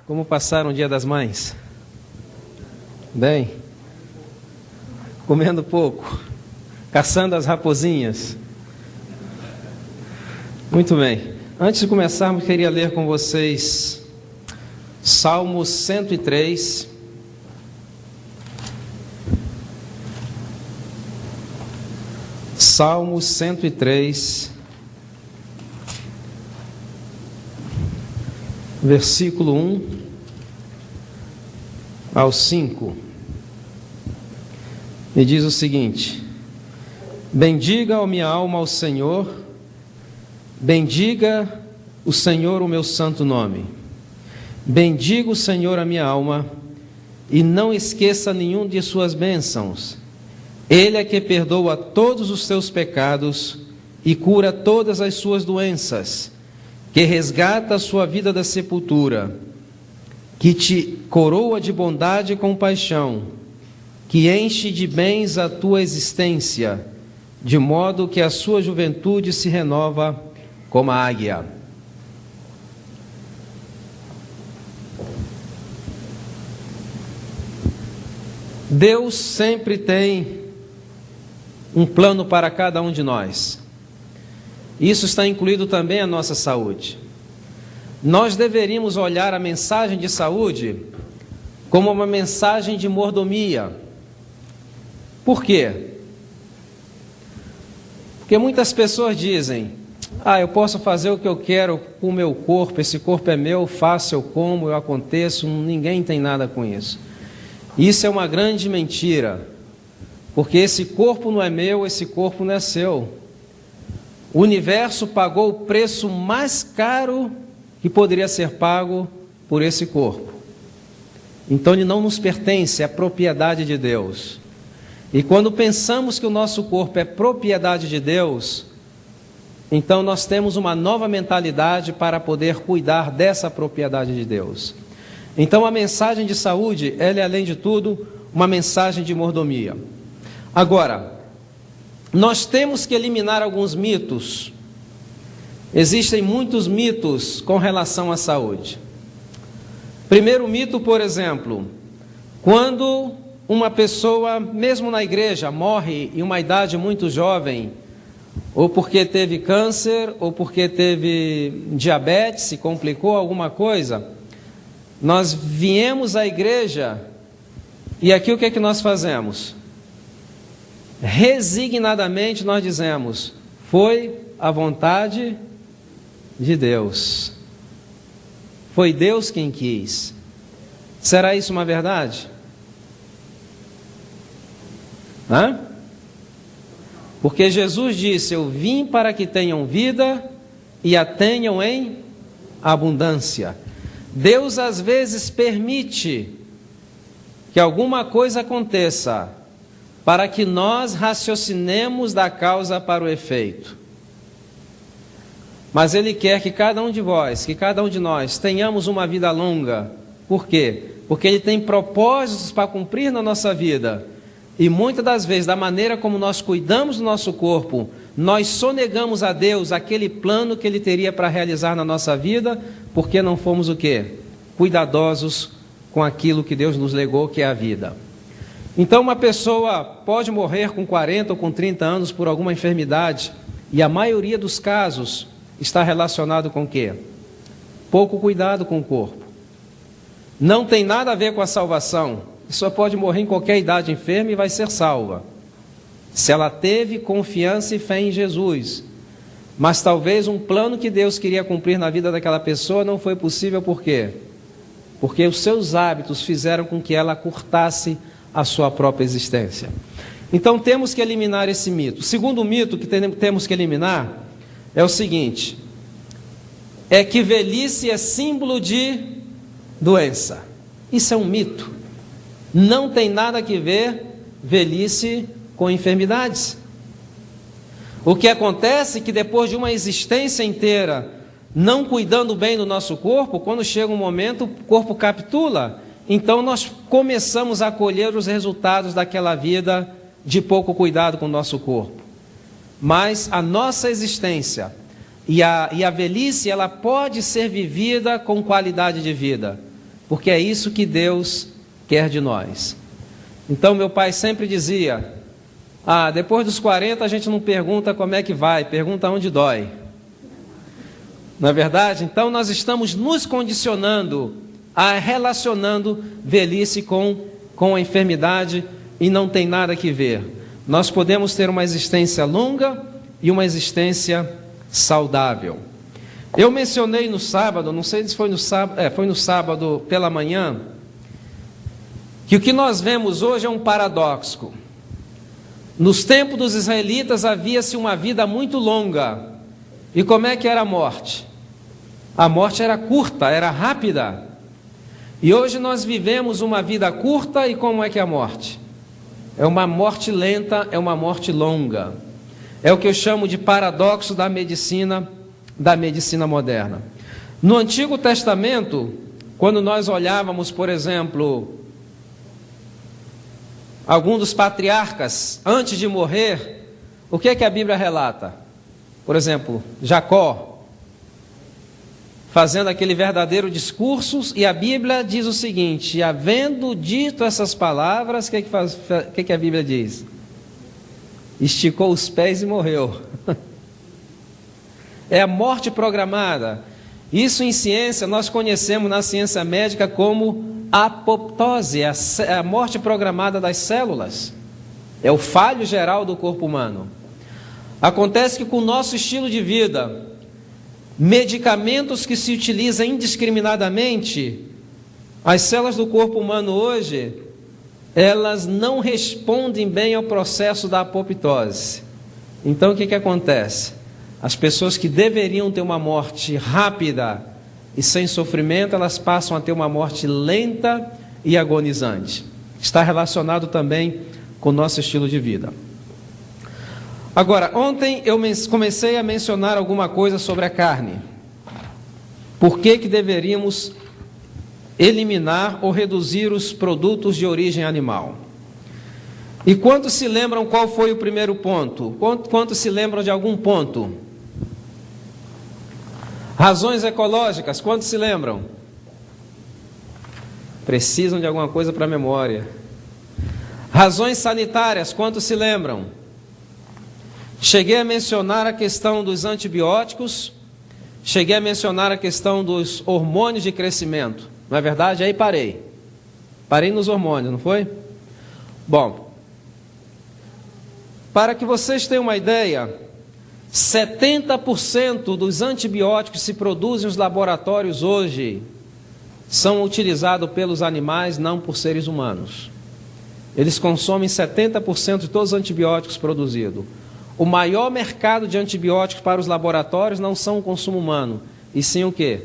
Como passaram o Dia das Mães? Bem? Comendo pouco? Caçando as raposinhas? Muito bem. Antes de começarmos, queria ler com vocês Salmo 103. Salmo 103, versículo 1 ao 5. E diz o seguinte: bendiga, ó minha alma, ao Senhor, bendiga o Senhor o meu santo nome. Bendiga o Senhor a minha alma, e não esqueça nenhum de suas bênçãos. Ele é que perdoa todos os seus pecados e cura todas as suas doenças, que resgata a sua vida da sepultura, que te coroa de bondade e compaixão, que enche de bens a tua existência, de modo que a sua juventude se renova como a águia. Deus sempre tem um plano para cada um de nós. Isso está incluído também a nossa saúde. Nós deveríamos olhar a mensagem de saúde como uma mensagem de mordomia. Por quê? Porque muitas pessoas dizem: eu posso fazer o que eu quero com o meu corpo, esse corpo é meu, faço, eu como, eu aconteço, ninguém tem nada com isso. Isso é uma grande mentira, porque esse corpo não é meu, esse corpo não é seu. O universo pagou o preço mais caro que poderia ser pago por esse corpo. Então ele não nos pertence, é propriedade de Deus. E quando pensamos que o nosso corpo é propriedade de Deus, então nós temos uma nova mentalidade para poder cuidar dessa propriedade de Deus. Então a mensagem de saúde, ela é além de tudo uma mensagem de mordomia. Agora, nós temos que eliminar alguns mitos. Existem muitos mitos com relação à saúde. Primeiro mito, por exemplo, quando uma pessoa, mesmo na igreja, morre em uma idade muito jovem, ou porque teve câncer, ou porque teve diabetes, se complicou alguma coisa, nós viemos à igreja e aqui o que é que nós fazemos? Resignadamente nós dizemos: foi a vontade de Deus. Foi Deus quem quis. Será isso uma verdade? Porque Jesus disse: eu vim para que tenham vida e a tenham em abundância. Deus às vezes permite que alguma coisa aconteça para que nós raciocinemos da causa para o efeito. Mas Ele quer que cada um de vós, que cada um de nós tenhamos uma vida longa. Por quê? Porque Ele tem propósitos para cumprir na nossa vida. E muitas das vezes, da maneira como nós cuidamos do nosso corpo, nós sonegamos a Deus aquele plano que Ele teria para realizar na nossa vida, porque não fomos o quê? Cuidadosos com aquilo que Deus nos legou, que é a vida. Então uma pessoa pode morrer com 40 ou com 30 anos por alguma enfermidade, e a maioria dos casos está relacionado com o quê? Pouco cuidado com o corpo. Não tem nada a ver com a salvação. A pessoa pode morrer em qualquer idade enferma e vai ser salva, se ela teve confiança e fé em Jesus. Mas talvez um plano que Deus queria cumprir na vida daquela pessoa não foi possível. Por quê? Porque os seus hábitos fizeram com que ela curtasse a sua própria existência. Então temos que eliminar esse mito. O segundo mito que temos que eliminar é o seguinte: é que velhice é símbolo de doença. Isso é um mito. Não tem nada a ver velhice com enfermidades. O que acontece é que depois de uma existência inteira não cuidando bem do nosso corpo, quando chega um momento, o corpo capitula. Então nós começamos a colher os resultados daquela vida de pouco cuidado com o nosso corpo. Mas a nossa existência e a velhice, ela pode ser vivida com qualidade de vida. porque é isso que Deus quer de nós. Então meu pai sempre dizia, depois dos 40 a gente não pergunta como é que vai, pergunta onde dói. Não é verdade? Então nós estamos nos condicionando relacionando velhice com a enfermidade e não tem nada que ver. Nós podemos ter uma existência longa e uma existência saudável. Eu mencionei no sábado, não sei se foi no sábado, foi no sábado pela manhã, que o que nós vemos hoje é um paradoxo. Nos tempos dos israelitas havia-se uma vida muito longa. E como é que era a morte? A morte era curta, era rápida. E hoje nós vivemos uma vida curta e como é que é a morte? É uma morte lenta, é uma morte longa. É o que eu chamo de paradoxo da medicina moderna. No Antigo Testamento, quando nós olhávamos, por exemplo, algum dos patriarcas, antes de morrer, o que é que a Bíblia relata? Por exemplo, Jacó, fazendo aquele verdadeiro discurso, e a Bíblia diz o seguinte, havendo dito essas palavras, o que a Bíblia diz? Esticou os pés e morreu. É a morte programada. Isso em ciência, nós conhecemos na ciência médica como apoptose, a morte programada das células. É o falho geral do corpo humano. Acontece que com o nosso estilo de vida, medicamentos que se utilizam indiscriminadamente, as células do corpo humano hoje, elas não respondem bem ao processo da apoptose. Então o que acontece? As pessoas que deveriam ter uma morte rápida e sem sofrimento, elas passam a ter uma morte lenta e agonizante. Está relacionado também com o nosso estilo de vida. Agora, ontem eu comecei a mencionar alguma coisa sobre a carne. Por que deveríamos eliminar ou reduzir os produtos de origem animal? E quantos se lembram qual foi o primeiro ponto? Quantos se lembram de algum ponto? Razões ecológicas, quantos se lembram? Precisam de alguma coisa para a memória. Razões sanitárias, quantos se lembram? Cheguei a mencionar a questão dos antibióticos, cheguei a mencionar a questão dos hormônios de crescimento. Não é verdade? Aí parei. Parei nos hormônios, não foi? Bom, para que vocês tenham uma ideia, 70% dos antibióticos que se produzem nos laboratórios hoje são utilizados pelos animais, não por seres humanos. Eles consomem 70% de todos os antibióticos produzidos. O maior mercado de antibióticos para os laboratórios não são o consumo humano, e sim o quê?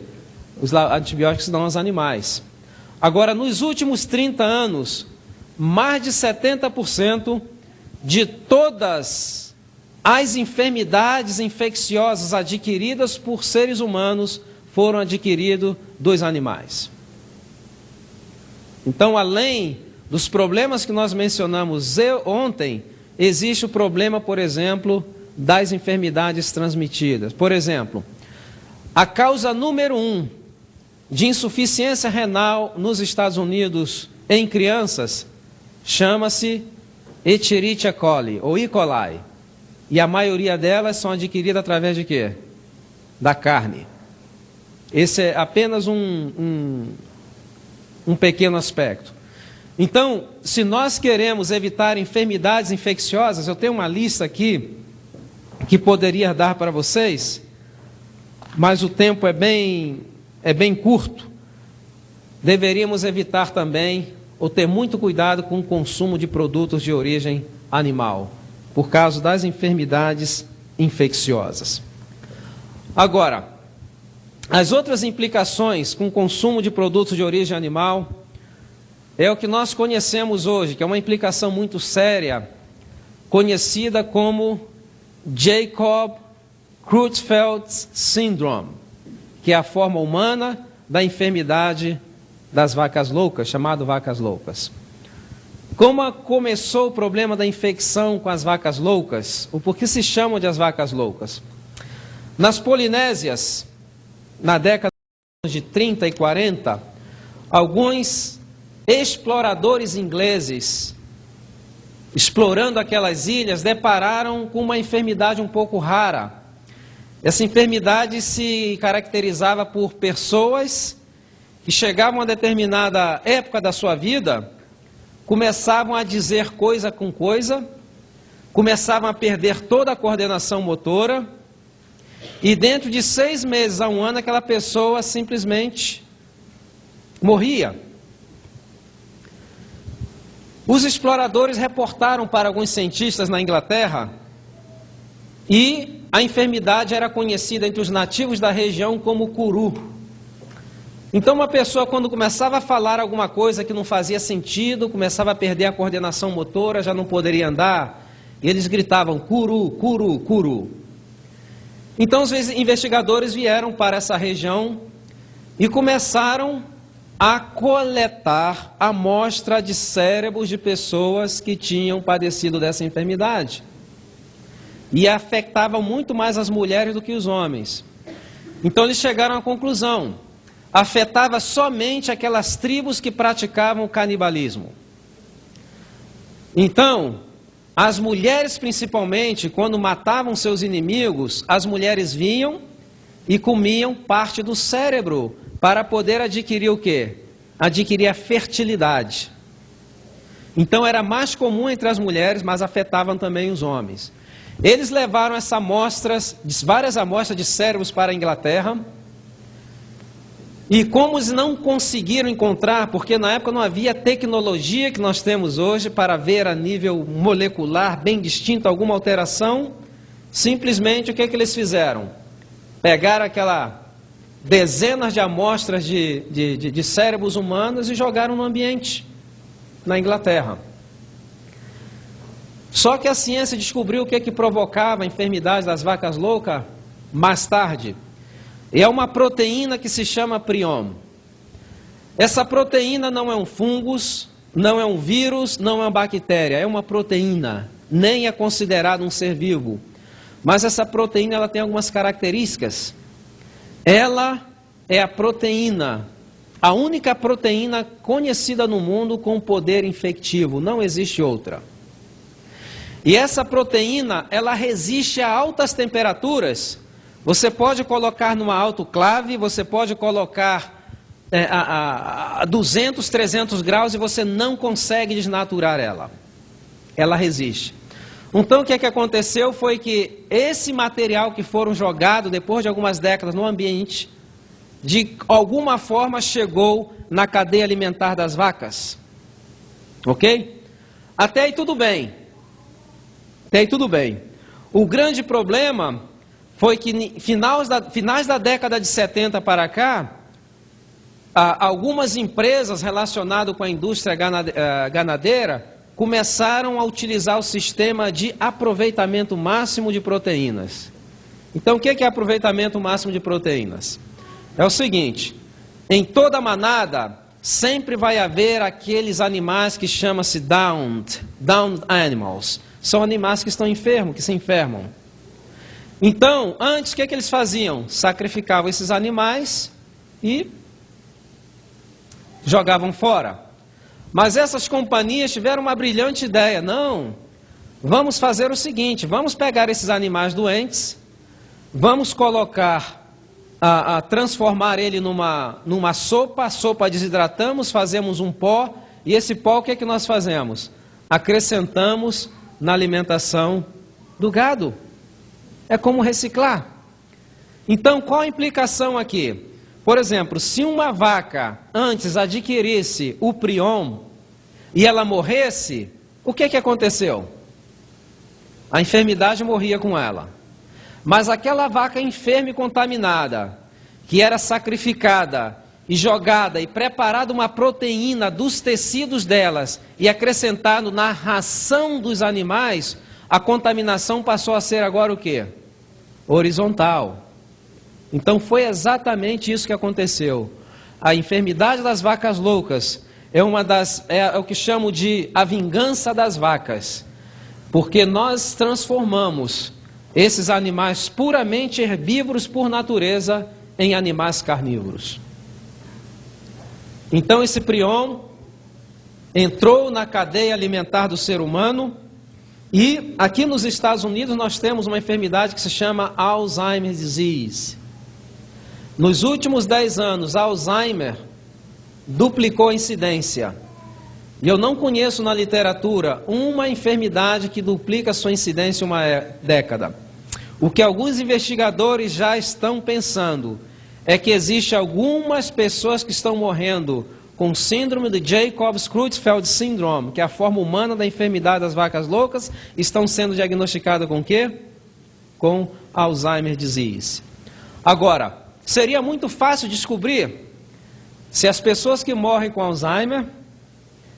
Os antibióticos dão aos animais. Agora, nos últimos 30 anos, mais de 70% de todas as enfermidades infecciosas adquiridas por seres humanos foram adquiridas dos animais. Então, além dos problemas que nós mencionamos ontem, existe o problema, por exemplo, das enfermidades transmitidas. Por exemplo, a causa número 1 de insuficiência renal nos Estados Unidos em crianças chama-se Escherichia coli, ou E. coli. E a maioria delas são adquiridas através de quê? Da carne. Esse é apenas um pequeno aspecto. Então, se nós queremos evitar enfermidades infecciosas, eu tenho uma lista aqui que poderia dar para vocês, mas o tempo é bem curto. Deveríamos evitar também, ou ter muito cuidado com o consumo de produtos de origem animal, por causa das enfermidades infecciosas. Agora, as outras implicações com o consumo de produtos de origem animal é o que nós conhecemos hoje, que é uma implicação muito séria, conhecida como Jacob-Creutzfeldt Syndrome, que é a forma humana da enfermidade das vacas loucas, chamado vacas loucas. Como começou o problema da infecção com as vacas loucas? O porquê se chamam de as vacas loucas? Nas Polinésias, na década de 30 e 40, alguns exploradores ingleses, explorando aquelas ilhas, depararam com uma enfermidade um pouco rara. Essa enfermidade se caracterizava por pessoas que chegavam a determinada época da sua vida, começavam a dizer coisa com coisa, começavam a perder toda a coordenação motora, e dentro de 6 meses a 1 ano, aquela pessoa simplesmente morria. Os exploradores reportaram para alguns cientistas na Inglaterra, e a enfermidade era conhecida entre os nativos da região como curu. Então uma pessoa, quando começava a falar alguma coisa que não fazia sentido, começava a perder a coordenação motora, já não poderia andar, e eles gritavam curu, curu, curu. Então os investigadores vieram para essa região e começaram a coletar amostra de cérebros de pessoas que tinham padecido dessa enfermidade. E afetava muito mais as mulheres do que os homens. Então eles chegaram à conclusão: afetava somente aquelas tribos que praticavam o canibalismo. Então, as mulheres principalmente, quando matavam seus inimigos, as mulheres vinham e comiam parte do cérebro para poder adquirir o quê? Adquirir a fertilidade. Então era mais comum entre as mulheres, mas afetavam também os homens. Eles levaram várias amostras de cérebros para a Inglaterra, e como eles não conseguiram encontrar, porque na época não havia tecnologia que nós temos hoje para ver a nível molecular, bem distinto, alguma alteração, simplesmente o que eles fizeram? Pegaram dezenas de amostras de cérebros humanos e jogaram no ambiente, na Inglaterra. Só que a ciência descobriu o que provocava a enfermidade das vacas loucas mais tarde. E é uma proteína que se chama prion. Essa proteína não é um fungos, não é um vírus, não é uma bactéria, é uma proteína, nem é considerado um ser vivo. Mas essa proteína ela tem algumas características. Ela é a proteína, a única proteína conhecida no mundo com poder infectivo, não existe outra. E essa proteína, ela resiste a altas temperaturas. Você pode colocar numa autoclave, você pode colocar a 200, 300 graus e você não consegue desnaturar ela. Ela resiste. Então o que aconteceu foi que esse material que foram jogado depois de algumas décadas no ambiente, de alguma forma chegou na cadeia alimentar das vacas. Ok? Até aí tudo bem. Até aí tudo bem. O grande problema foi que finais da década de 70 para cá, algumas empresas relacionadas com a indústria ganadeira começaram a utilizar o sistema de aproveitamento máximo de proteínas. Então o que é aproveitamento máximo de proteínas? É o seguinte: em toda manada sempre vai haver aqueles animais que chamam-se downed animals. São animais que estão enfermos, que se enfermam. Então, antes, o que eles faziam? Sacrificavam esses animais e jogavam fora. Mas essas companhias tiveram uma brilhante ideia. Não, vamos fazer o seguinte: vamos pegar esses animais doentes, vamos colocar, transformar ele numa sopa, a sopa desidratamos, fazemos um pó, e esse pó o que é que nós fazemos? Acrescentamos na alimentação do gado. É como reciclar. Então, qual a implicação aqui? Por exemplo, se uma vaca antes adquirisse o prion e ela morresse, o que aconteceu? A enfermidade morria com ela. Mas aquela vaca enferma e contaminada, que era sacrificada e jogada e preparada uma proteína dos tecidos delas e acrescentado na ração dos animais, a contaminação passou a ser agora o quê? Horizontal. Então foi exatamente isso que aconteceu. A enfermidade das vacas loucas é o que chamo de a vingança das vacas, porque nós transformamos esses animais puramente herbívoros por natureza em animais carnívoros. Então esse prion entrou na cadeia alimentar do ser humano e aqui nos Estados Unidos nós temos uma enfermidade que se chama Alzheimer's Disease. Nos últimos 10 anos, Alzheimer duplicou a incidência. E eu não conheço na literatura uma enfermidade que duplica sua incidência em uma década. O que alguns investigadores já estão pensando é que existe algumas pessoas que estão morrendo com síndrome de Jacob-Creutzfeldt Syndrome, que é a forma humana da enfermidade das vacas loucas, estão sendo diagnosticadas com o quê? Com Alzheimer's Disease. Agora, seria muito fácil descobrir se as pessoas que morrem com Alzheimer,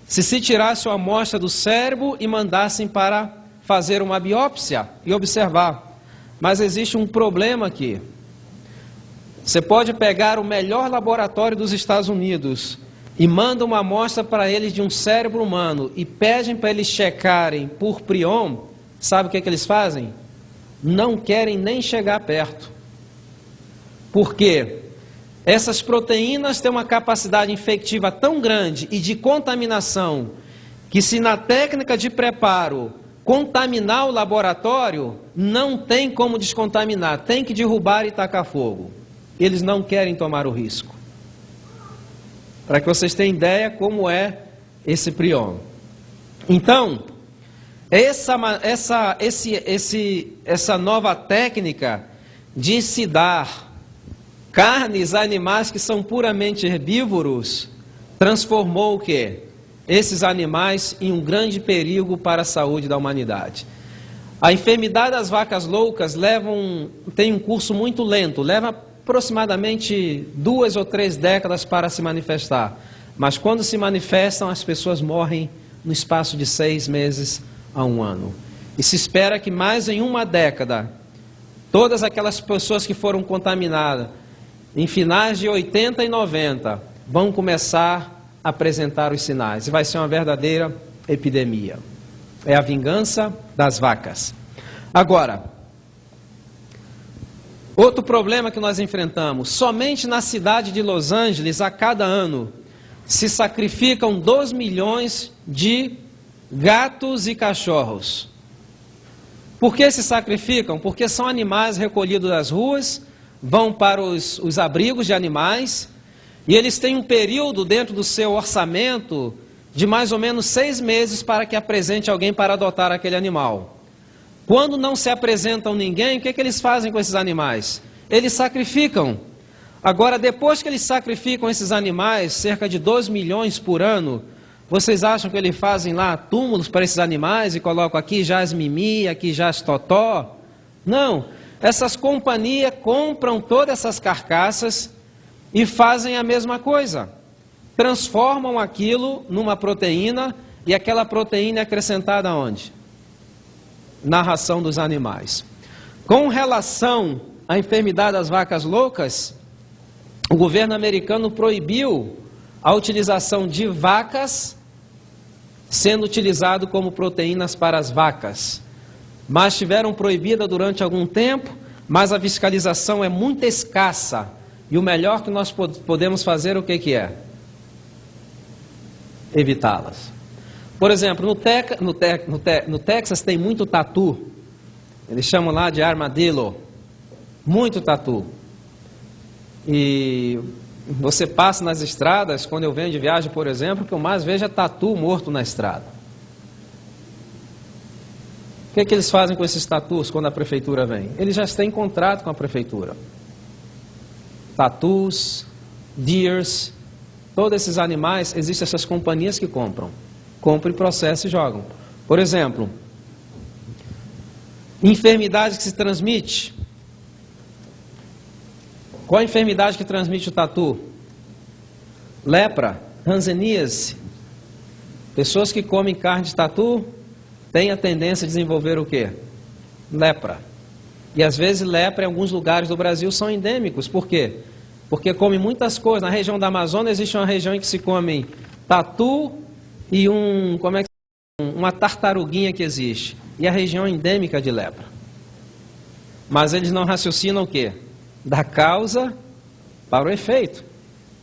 se tirasse uma amostra do cérebro e mandassem para fazer uma biópsia e observar. Mas existe um problema aqui. Você pode pegar o melhor laboratório dos Estados Unidos e manda uma amostra para eles de um cérebro humano e pedem para eles checarem por prion, sabe o que eles fazem? Não querem nem chegar perto. Por quê? Essas proteínas têm uma capacidade infectiva tão grande e de contaminação, que se na técnica de preparo contaminar o laboratório, não tem como descontaminar, tem que derrubar e tacar fogo. Eles não querem tomar o risco. Para que vocês tenham ideia como é esse prion. Então, essa nova técnica de se dar carnes a animais que são puramente herbívoros, transformou o quê? Esses animais em um grande perigo para a saúde da humanidade. A enfermidade das vacas loucas tem um curso muito lento, leva aproximadamente 2 ou 3 décadas para se manifestar. Mas quando se manifestam, as pessoas morrem no espaço de 6 meses a 1 ano. E se espera que mais em 1 década, todas aquelas pessoas que foram contaminadas, em finais de 80 e 90, vão começar a apresentar os sinais. E vai ser uma verdadeira epidemia. É a vingança das vacas. Agora, outro problema que nós enfrentamos. Somente na cidade de Los Angeles, a cada ano, se sacrificam 2 milhões de gatos e cachorros. Por que se sacrificam? Porque são animais recolhidos das ruas, vão para os abrigos de animais, e eles têm um período dentro do seu orçamento de mais ou menos 6 meses para que apresente alguém para adotar aquele animal. Quando não se apresentam ninguém, o que eles fazem com esses animais? Eles sacrificam. Agora, depois que eles sacrificam esses animais, cerca de 2 milhões por ano, vocês acham que eles fazem lá túmulos para esses animais e colocam aqui jaz Mimi, aqui jaz Totó? Não. Essas companhias compram todas essas carcaças e fazem a mesma coisa. Transformam aquilo numa proteína e aquela proteína é acrescentada aonde? Na ração dos animais. Com relação à enfermidade das vacas loucas, o governo americano proibiu a utilização de vacas sendo utilizado como proteínas para as vacas. Mas tiveram proibida durante algum tempo, mas a fiscalização é muito escassa. E o melhor que nós podemos fazer, o que é? Evitá-las. Por exemplo, no Texas tem muito tatu. Eles chamam lá de armadillo. Muito tatu. E você passa nas estradas, quando eu venho de viagem, por exemplo, o que eu mais vejo é tatu morto na estrada. O que eles fazem com esses tatus quando a prefeitura vem? Eles já têm contrato com a prefeitura. Tatus, deers, todos esses animais, existem essas companhias que compram. Compram e processam e jogam. Por exemplo, enfermidade que se transmite. Qual a enfermidade que transmite o tatu? Lepra, hanseníase. Pessoas que comem carne de tatu têm a tendência a desenvolver o quê? Lepra. E às vezes lepra em alguns lugares do Brasil são endêmicos. Por quê? Porque comem muitas coisas. Na região da Amazônia existe uma região em que se come tatu e uma tartaruguinha que existe. E a região endêmica de lepra. Mas eles não raciocinam o quê? Da causa para o efeito.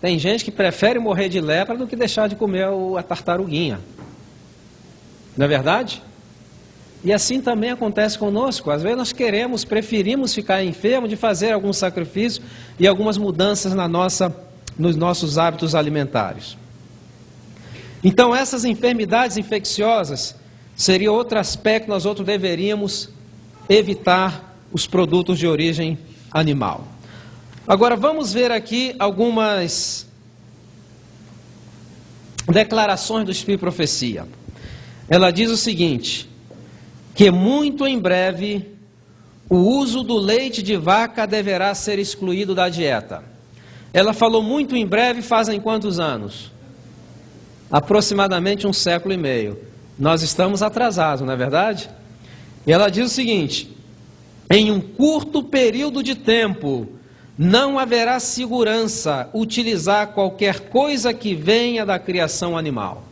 Tem gente que prefere morrer de lepra do que deixar de comer a tartaruguinha. Não é verdade? E assim também acontece conosco. Às vezes nós preferimos ficar enfermo de fazer algum sacrifício e algumas mudanças nos nossos hábitos alimentares. Então essas enfermidades infecciosas seria outro aspecto que nós deveríamos evitar os produtos de origem animal. Agora vamos ver aqui algumas declarações do Espírito Profecia. Ela diz o seguinte, que muito em breve o uso do leite de vaca deverá ser excluído da dieta. Ela falou muito em breve fazem quantos anos? Aproximadamente 1,5 séculos. Nós estamos atrasados, não é verdade? E ela diz o seguinte, em um curto período de tempo, não haverá segurança utilizar qualquer coisa que venha da criação animal.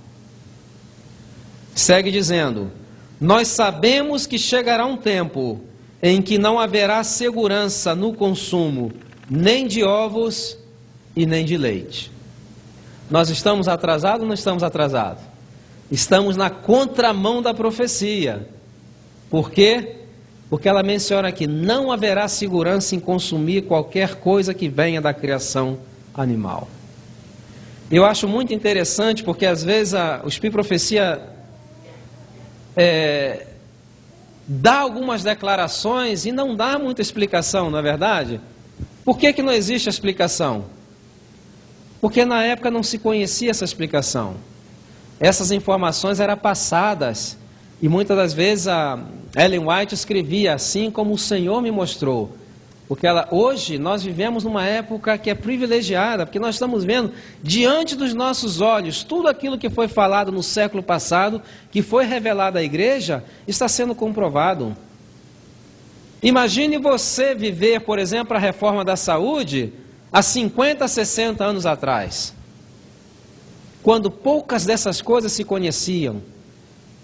Segue dizendo, nós sabemos que chegará um tempo em que não haverá segurança no consumo nem de ovos e nem de leite. Nós estamos atrasados ou não estamos atrasados? Estamos na contramão da profecia. Por quê? Porque ela menciona que não haverá segurança em consumir qualquer coisa que venha da criação animal. Eu acho muito interessante porque às vezes o Espírito Profecia dá algumas declarações e não dá muita explicação, não é verdade? Por que não existe explicação? Porque na época não se conhecia essa explicação. Essas informações eram passadas e muitas das vezes a Ellen White escrevia assim como o Senhor me mostrou. Porque hoje nós vivemos numa época que é privilegiada, porque nós estamos vendo diante dos nossos olhos tudo aquilo que foi falado no século passado, que foi revelado à igreja, está sendo comprovado. Imagine você viver, por exemplo, a reforma da saúde há 50, 60 anos atrás, quando poucas dessas coisas se conheciam.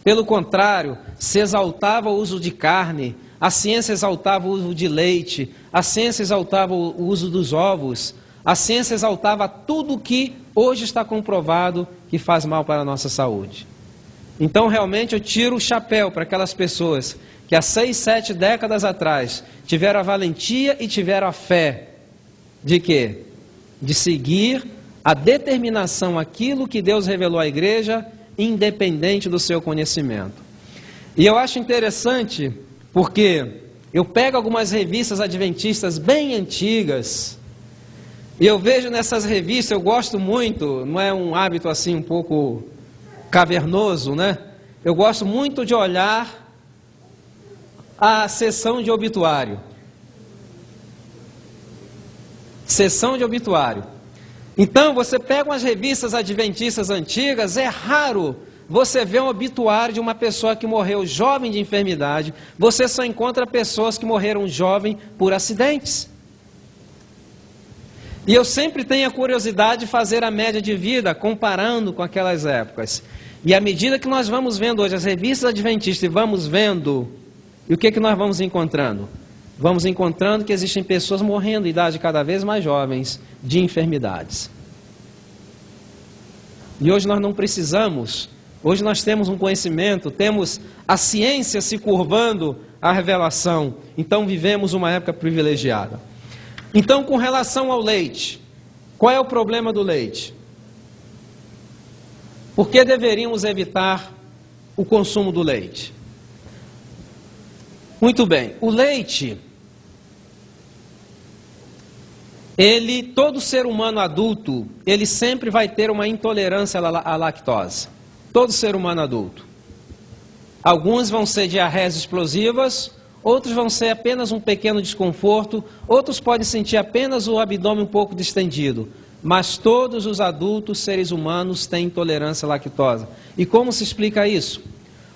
Pelo contrário, se exaltava o uso de carne, a ciência exaltava o uso de leite, a ciência exaltava o uso dos ovos, a ciência exaltava tudo que hoje está comprovado que faz mal para a nossa saúde. Então realmente eu tiro o chapéu para aquelas pessoas que há 6, 7 décadas atrás tiveram a valentia e tiveram a fé de quê? De seguir a determinação, aquilo que Deus revelou à igreja, independente do seu conhecimento. E eu acho interessante porque eu pego algumas revistas adventistas bem antigas e eu vejo nessas revistas, eu gosto muito, não é um hábito assim um pouco cavernoso, né? Eu gosto muito de olhar a seção de obituário. Seção de obituário. Então, você pega umas revistas adventistas antigas, é raro você ver um obituário de uma pessoa que morreu jovem de enfermidade. Você só encontra pessoas que morreram jovem por acidentes. E eu sempre tenho a curiosidade de fazer a média de vida, comparando com aquelas épocas. E à medida que nós vamos vendo hoje as revistas adventistas e vamos vendo, e o que nós vamos encontrando? Vamos encontrando que existem pessoas morrendo em idade cada vez mais jovens de enfermidades. E hoje nós não precisamos, hoje nós temos um conhecimento, temos a ciência se curvando à revelação. Então vivemos uma época privilegiada. Então, com relação ao leite, qual é o problema do leite? Por que deveríamos evitar o consumo do leite? Muito bem, o leite, todo ser humano adulto, ele sempre vai ter uma intolerância à lactose. Todo ser humano adulto. Alguns vão ser diarreias explosivas, outros vão ser apenas um pequeno desconforto, outros podem sentir apenas o abdômen um pouco distendido. Mas todos os adultos, seres humanos, têm intolerância à lactose. E como se explica isso?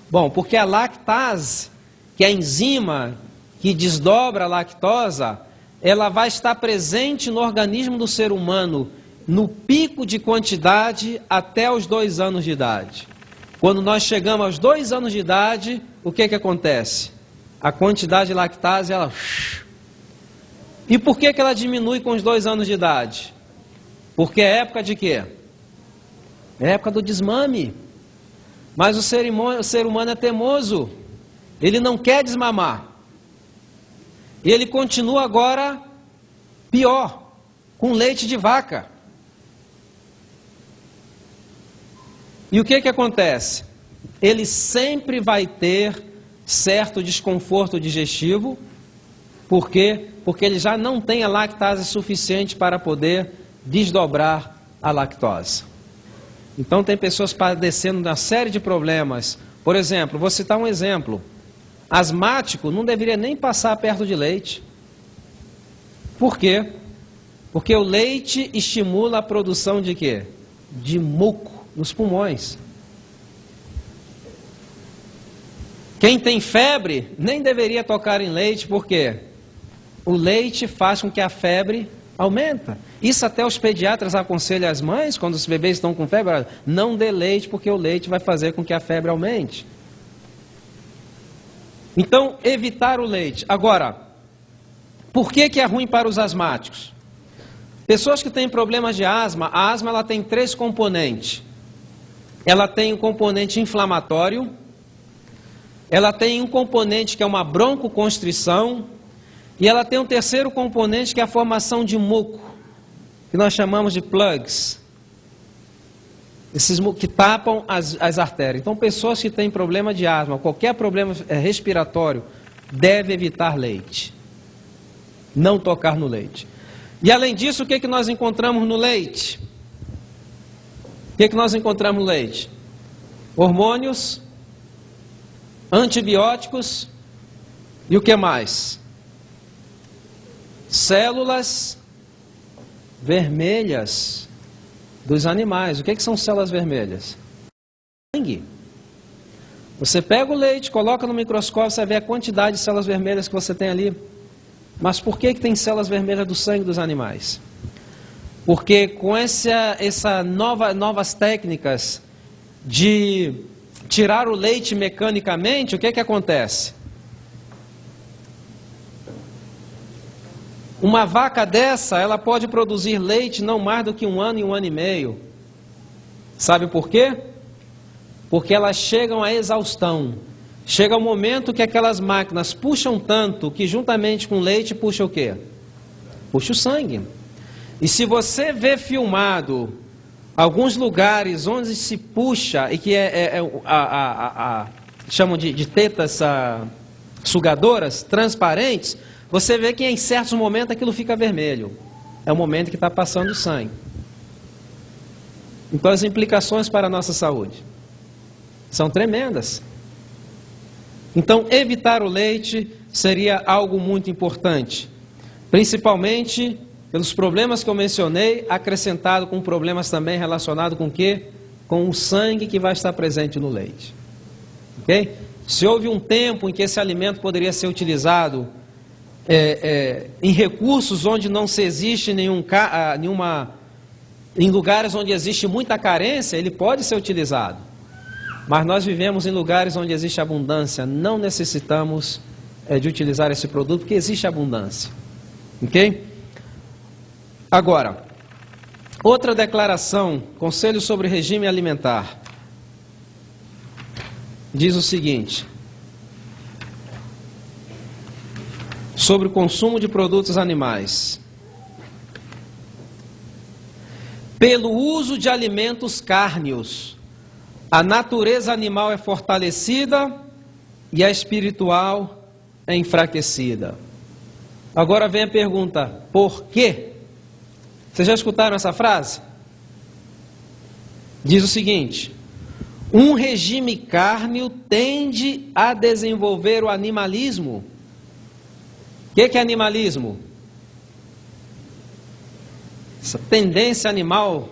Bom, porque a lactase, que é a enzima que desdobra a lactose, ela vai estar presente no organismo do ser humano, no pico de quantidade até os 2 anos de idade. Quando nós chegamos aos 2 anos de idade, o que acontece? A quantidade de lactase, ela... E por que ela diminui com os 2 anos de idade? Porque é época de quê? É época do desmame. Mas o ser humano é teimoso. Ele não quer desmamar. E ele continua agora pior, com leite de vaca. E o que acontece? Ele sempre vai ter certo desconforto digestivo. Por quê? Porque ele já não tem a lactase suficiente para poder desdobrar a lactose. Então tem pessoas padecendo de uma série de problemas. Por exemplo, vou citar um exemplo. Asmático não deveria nem passar perto de leite. Por quê? Porque o leite estimula a produção de quê? De muco nos pulmões. Quem tem febre nem deveria tocar em leite, por quê? O leite faz com que a febre aumenta. Isso até os pediatras aconselham as mães, quando os bebês estão com febre, não dê leite, porque o leite vai fazer com que a febre aumente. Então, evitar o leite. Agora, por que é ruim para os asmáticos? Pessoas que têm problemas de asma, a asma ela tem 3 componentes. Ela tem um componente inflamatório, ela tem um componente que é uma broncoconstrição, e ela tem um terceiro componente que é a formação de muco, que nós chamamos de plugs. Esses que tapam as artérias. Então, pessoas que têm problema de asma, qualquer problema respiratório, deve evitar leite. Não tocar no leite. E além disso, o que nós encontramos no leite? O que nós encontramos no leite? Hormônios, antibióticos e o que mais? Células vermelhas dos animais. O que são células vermelhas? Sangue. Você pega o leite, coloca no microscópio, você vê a quantidade de células vermelhas que você tem ali. Mas por que tem células vermelhas do sangue dos animais? Porque com novas técnicas de tirar o leite mecanicamente, o que acontece? Uma vaca dessa, ela pode produzir leite não mais do que 1 ano e 1 ano e meio. Sabe por quê? Porque elas chegam à exaustão. Chega o momento que aquelas máquinas puxam tanto que juntamente com o leite puxa o quê? Puxa o sangue. E se você vê filmado alguns lugares onde se puxa, e que chamam de tetas sugadoras, transparentes, você vê que em certos momentos aquilo fica vermelho. É o momento que está passando o sangue. Então as implicações para a nossa saúde são tremendas. Então evitar o leite seria algo muito importante. Principalmente pelos problemas que eu mencionei, acrescentado com problemas também relacionados com o quê? Com o sangue que vai estar presente no leite. Ok? Se houve um tempo em que esse alimento poderia ser utilizado em recursos onde não se existe em lugares onde existe muita carência, ele pode ser utilizado. Mas nós vivemos em lugares onde existe abundância, não necessitamos de utilizar esse produto, porque existe abundância. Ok? Agora, outra declaração, Conselho sobre Regime Alimentar, diz o seguinte: sobre o consumo de produtos animais. Pelo uso de alimentos cárneos, a natureza animal é fortalecida e a espiritual é enfraquecida. Agora vem a pergunta, por quê? Vocês já escutaram essa frase? Diz o seguinte: um regime cárneo tende a desenvolver o animalismo. O que é animalismo? Essa tendência animal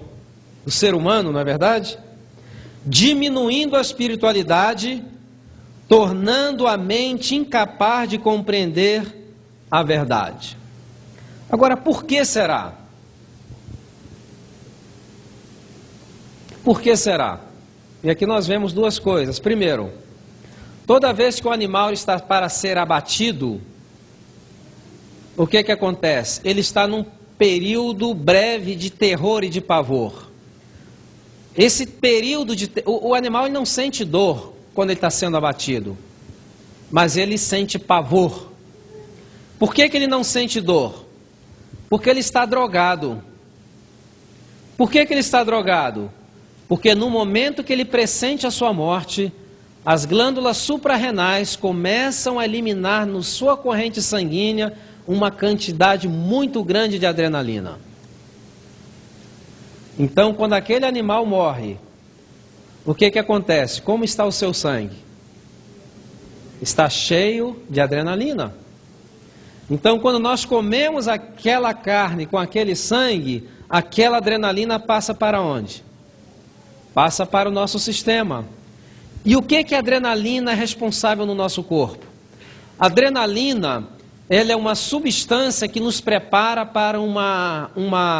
do ser humano, não é verdade? Diminuindo a espiritualidade, tornando a mente incapaz de compreender a verdade. Agora, por que será? Por que será? E aqui nós vemos duas coisas. Primeiro, toda vez que o animal está para ser abatido, o que acontece? Ele está num período breve de terror e de pavor. Esse período o animal ele não sente dor quando ele está sendo abatido, mas ele sente pavor. Por que ele não sente dor? Porque ele está drogado. Por que ele está drogado? Porque no momento que ele pressente a sua morte, as glândulas suprarrenais começam a eliminar na sua corrente sanguínea uma quantidade muito grande de adrenalina. Então, quando aquele animal morre, o que acontece? Como está o seu sangue? Está cheio de adrenalina. Então, quando nós comemos aquela carne com aquele sangue, aquela adrenalina passa para onde? Passa para o nosso sistema. E o que a adrenalina é responsável no nosso corpo? A adrenalina, ela é uma substância que nos prepara para uma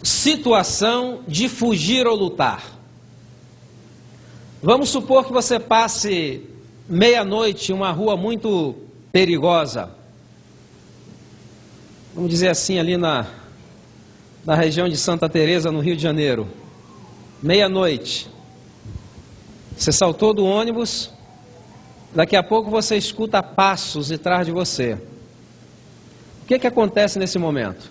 situação de fugir ou lutar. Vamos supor que você passe meia-noite em uma rua muito perigosa. Vamos dizer assim, ali na região de Santa Teresa, no Rio de Janeiro. Meia-noite. Você saltou do ônibus, daqui a pouco você escuta passos atrás de você. O que acontece nesse momento?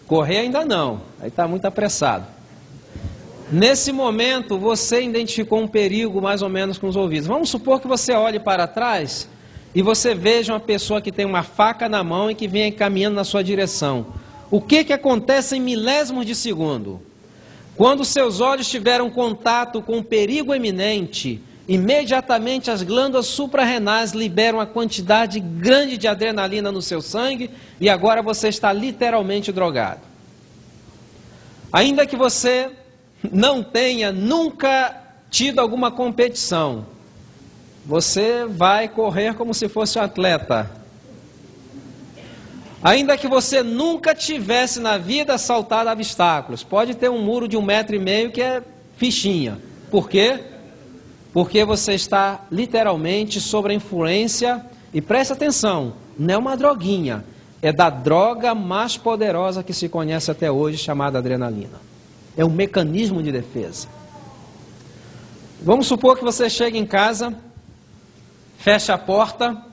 Correr ainda não, aí está muito apressado. Nesse momento, você identificou um perigo mais ou menos com os ouvidos. Vamos supor que você olhe para trás e você veja uma pessoa que tem uma faca na mão e que vem caminhando na sua direção. O que acontece em milésimos de segundo? Quando seus olhos tiveram contato com um perigo iminente, imediatamente as glândulas suprarrenais liberam uma quantidade grande de adrenalina no seu sangue e agora você está literalmente drogado. Ainda que você não tenha nunca tido alguma competição, você vai correr como se fosse um atleta. Ainda que você nunca tivesse na vida saltado obstáculos, pode ter um muro de 1,5 metro que é fichinha. Por quê? Porque você está literalmente sob a influência, e presta atenção, não é uma droguinha, é da droga mais poderosa que se conhece até hoje, chamada adrenalina. É um mecanismo de defesa. Vamos supor que você chega em casa, fecha a porta,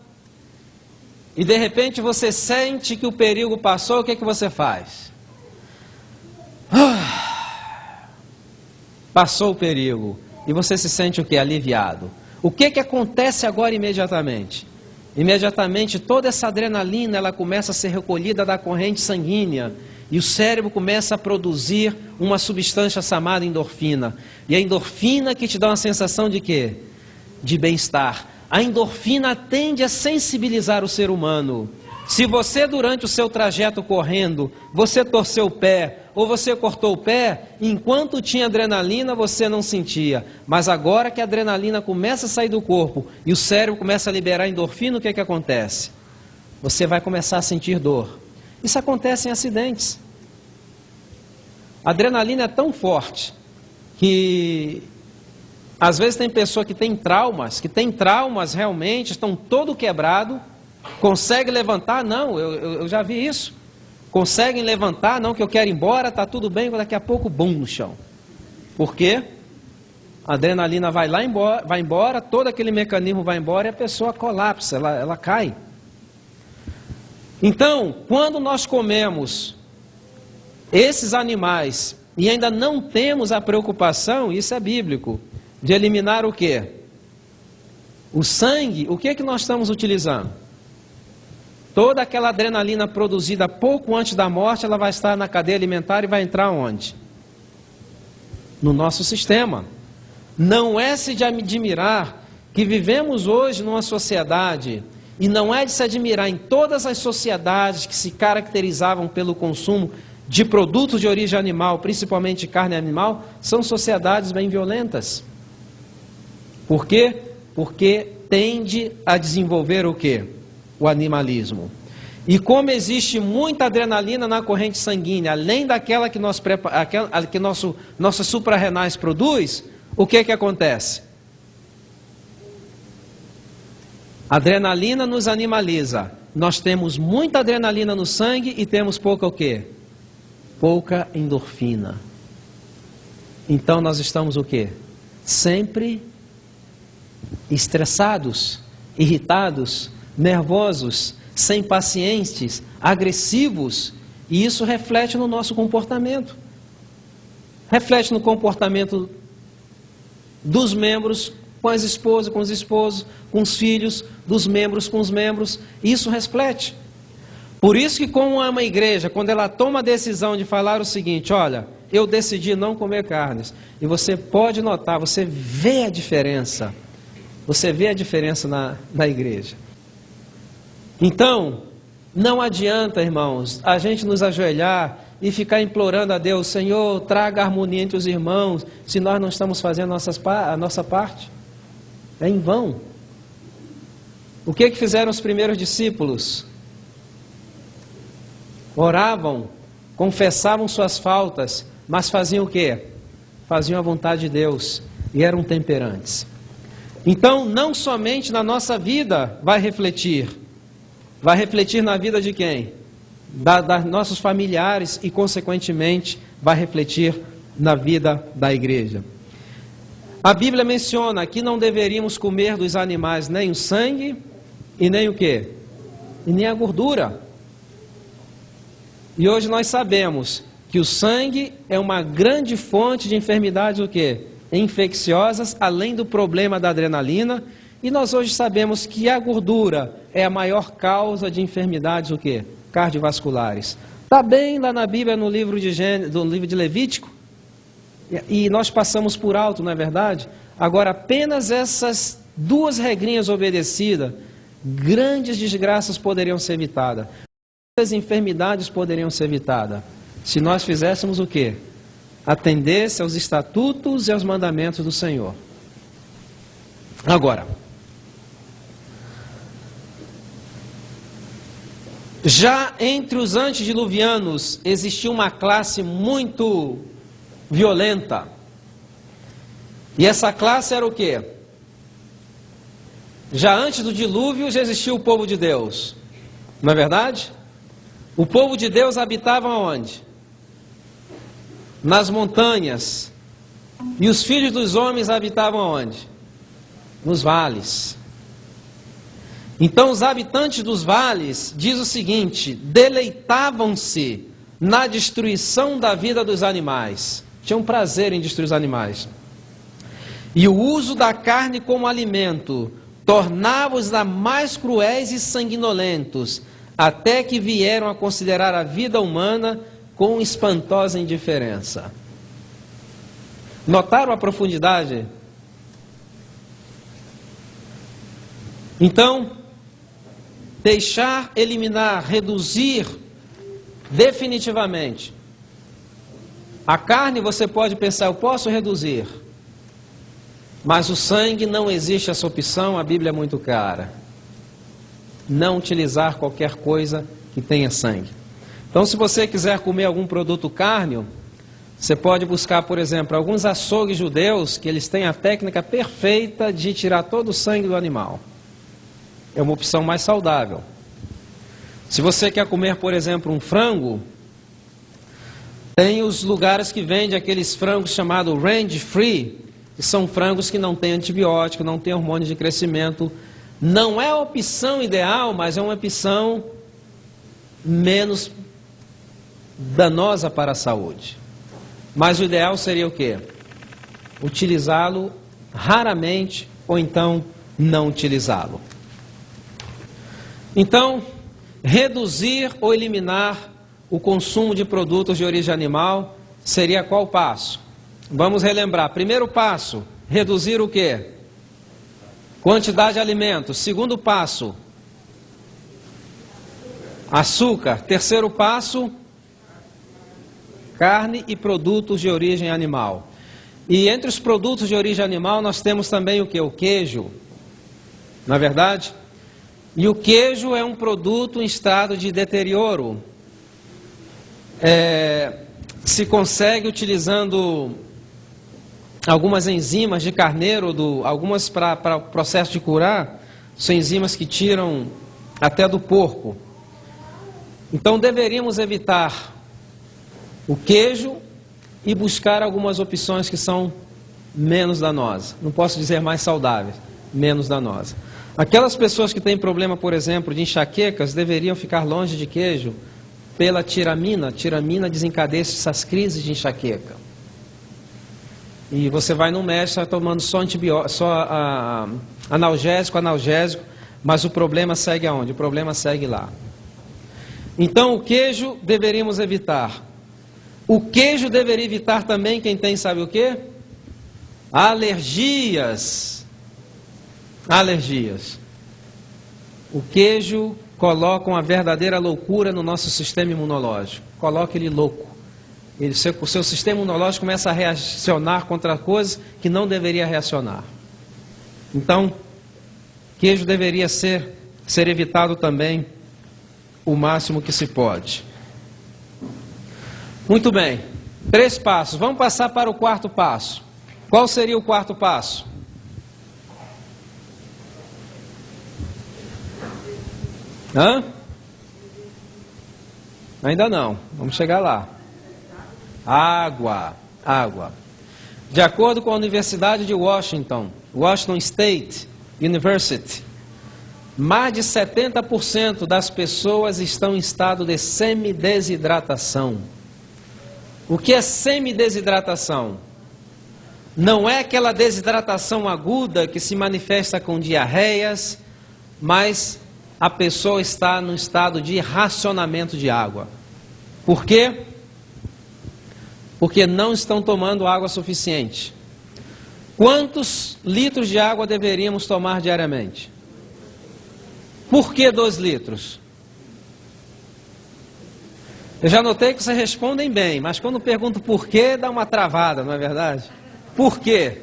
e de repente você sente que o perigo passou, o que você faz? Passou o perigo. E você se sente o quê? Aliviado. O que acontece agora imediatamente? Imediatamente toda essa adrenalina ela começa a ser recolhida da corrente sanguínea e o cérebro começa a produzir uma substância chamada endorfina. E a endorfina que te dá uma sensação de quê? De bem-estar. A endorfina tende a sensibilizar o ser humano. Se você durante o seu trajeto correndo, você torceu o pé ou você cortou o pé, enquanto tinha adrenalina você não sentia. Mas agora que a adrenalina começa a sair do corpo e o cérebro começa a liberar endorfina, o que acontece? Você vai começar a sentir dor. Isso acontece em acidentes. A adrenalina é tão forte que às vezes tem pessoa que tem traumas realmente, estão todo quebrado, consegue levantar, não, eu já vi isso. Conseguem levantar, não que eu quero ir embora, está tudo bem, daqui a pouco, bum, no chão. Por quê? A adrenalina vai embora, todo aquele mecanismo vai embora e a pessoa colapsa, ela cai. Então, quando nós comemos esses animais e ainda não temos a preocupação, isso é bíblico, de eliminar o quê? O sangue, o que nós estamos utilizando? Toda aquela adrenalina produzida pouco antes da morte, ela vai estar na cadeia alimentar e vai entrar onde? No nosso sistema. Não é se de admirar que vivemos hoje numa sociedade, e não é de se admirar em todas as sociedades que se caracterizavam pelo consumo de produtos de origem animal, principalmente de carne animal, são sociedades bem violentas. Por quê? Porque tende a desenvolver o quê? O animalismo. E como existe muita adrenalina na corrente sanguínea, além daquela que nossos suprarrenais produz, o que acontece? A adrenalina nos animaliza. Nós temos muita adrenalina no sangue e temos pouca o quê? Pouca endorfina. Então nós estamos o quê? Sempre estressados, irritados, nervosos, sem pacientes, agressivos. E isso reflete no nosso comportamento. Reflete no comportamento dos membros com as esposas, com os esposos, com os filhos, dos membros com os membros. Isso reflete. Por isso que como uma igreja, quando ela toma a decisão de falar o seguinte, olha, eu decidi não comer carnes. E você pode notar, você vê a diferença. Você vê a diferença na igreja. Então, não adianta, irmãos, a gente nos ajoelhar e ficar implorando a Deus, Senhor, traga harmonia entre os irmãos, se nós não estamos fazendo a nossa parte. É em vão. O que fizeram os primeiros discípulos? Oravam, confessavam suas faltas, mas faziam o quê? Faziam a vontade de Deus e eram temperantes. Então, não somente na nossa vida vai refletir na vida de quem? Das nossos familiares e, consequentemente, vai refletir na vida da igreja. A Bíblia menciona que não deveríamos comer dos animais nem o sangue e nem o quê? E nem a gordura. E hoje nós sabemos que o sangue é uma grande fonte de enfermidades o quê? Infecciosas, além do problema da adrenalina. E nós hoje sabemos que a gordura é a maior causa de enfermidades o quê? Cardiovasculares. Está bem lá na Bíblia, no livro de Levítico. E nós passamos por alto, não é verdade? Agora, apenas essas duas regrinhas obedecidas, grandes desgraças poderiam ser evitadas. Muitas enfermidades poderiam ser evitadas. Se nós fizéssemos o quê? Atendesse aos estatutos e aos mandamentos do Senhor. Agora, já entre os antediluvianos existia uma classe muito violenta. E essa classe era o quê? Já antes do dilúvio já existia o povo de Deus. Não é verdade? O povo de Deus habitava onde? Nas montanhas. E os filhos dos homens habitavam onde? Nos vales. Então os habitantes dos vales, diz o seguinte, deleitavam-se na destruição da vida dos animais. Tinham prazer em destruir os animais. E o uso da carne como alimento tornava-os ainda mais cruéis e sanguinolentos, até que vieram a considerar a vida humana com espantosa indiferença. Notaram a profundidade? Então, deixar, eliminar, reduzir definitivamente. A carne você pode pensar, eu posso reduzir. Mas o sangue não existe essa opção, a Bíblia é muito clara. Não utilizar qualquer coisa que tenha sangue. Então, se você quiser comer algum produto cárneo, você pode buscar, por exemplo, alguns açougues judeus que eles têm a técnica perfeita de tirar todo o sangue do animal. É uma opção mais saudável. Se você quer comer, por exemplo, um frango, tem os lugares que vendem aqueles frangos chamados range free, que são frangos que não têm antibiótico, não têm hormônio de crescimento. Não é a opção ideal, mas é uma opção menos danosa para a saúde. Mas o ideal seria o quê? Utilizá-lo raramente ou então não utilizá-lo. Então, reduzir ou eliminar o consumo de produtos de origem animal seria qual passo? Vamos relembrar. Primeiro passo, reduzir o quê? Quantidade de alimentos. Segundo passo, açúcar. Terceiro passo, carne e produtos de origem animal. E entre os produtos de origem animal nós temos também o quê? O queijo. Não é verdade? E o queijo é um produto em estado de deterioro. Se consegue utilizando algumas enzimas de carneiro, algumas para o processo de curar, São enzimas que tiram até do porco. Então deveríamos evitar o queijo e buscar algumas opções que são menos danosas. Não posso dizer mais saudáveis, menos danosas. Aquelas pessoas que têm problema, por exemplo, de enxaquecas, deveriam ficar longe de queijo pela tiramina. Tiramina desencadeia essas crises de enxaqueca. E você vai no médico, está tomando só analgésico, mas o problema segue aonde? O problema segue lá. Então o queijo deveríamos evitar. O queijo deveria evitar também quem tem, sabe o quê? Alergias. Alergias. O queijo coloca uma verdadeira loucura no nosso sistema imunológico. Coloca ele louco. O seu sistema imunológico começa a reacionar contra coisas que não deveria reacionar. Então, queijo deveria ser evitado também o máximo que se pode. Muito bem. 3 passos. Vamos passar para o 4º passo. Qual seria o 4º passo? Hã? Ainda não. Vamos chegar lá. Água. De acordo com a Universidade de Washington State University, mais de 70% das pessoas estão em estado de semidesidratação. O que é semidesidratação? Não é aquela desidratação aguda que se manifesta com diarreias, mas a pessoa está no estado de racionamento de água. Por quê? Porque não estão tomando água suficiente. Quantos litros de água deveríamos tomar diariamente? Por que 2 litros? Eu já notei que vocês respondem bem, mas quando pergunto por quê, dá uma travada, não é verdade? Por quê?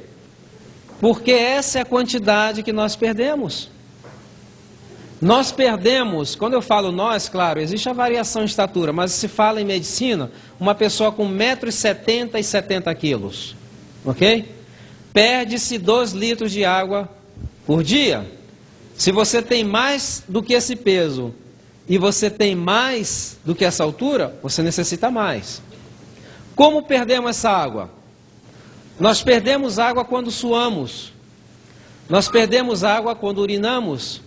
Porque essa é a quantidade que nós perdemos. Nós perdemos, quando eu falo nós, claro, existe a variação em estatura, mas se fala em medicina, uma pessoa com 1,70 m e 70 quilos, ok? Perde-se 2 litros de água por dia. Se você tem mais do que esse peso e você tem mais do que essa altura, você necessita mais. Como perdemos essa água? Nós perdemos água quando suamos. Nós perdemos água quando urinamos.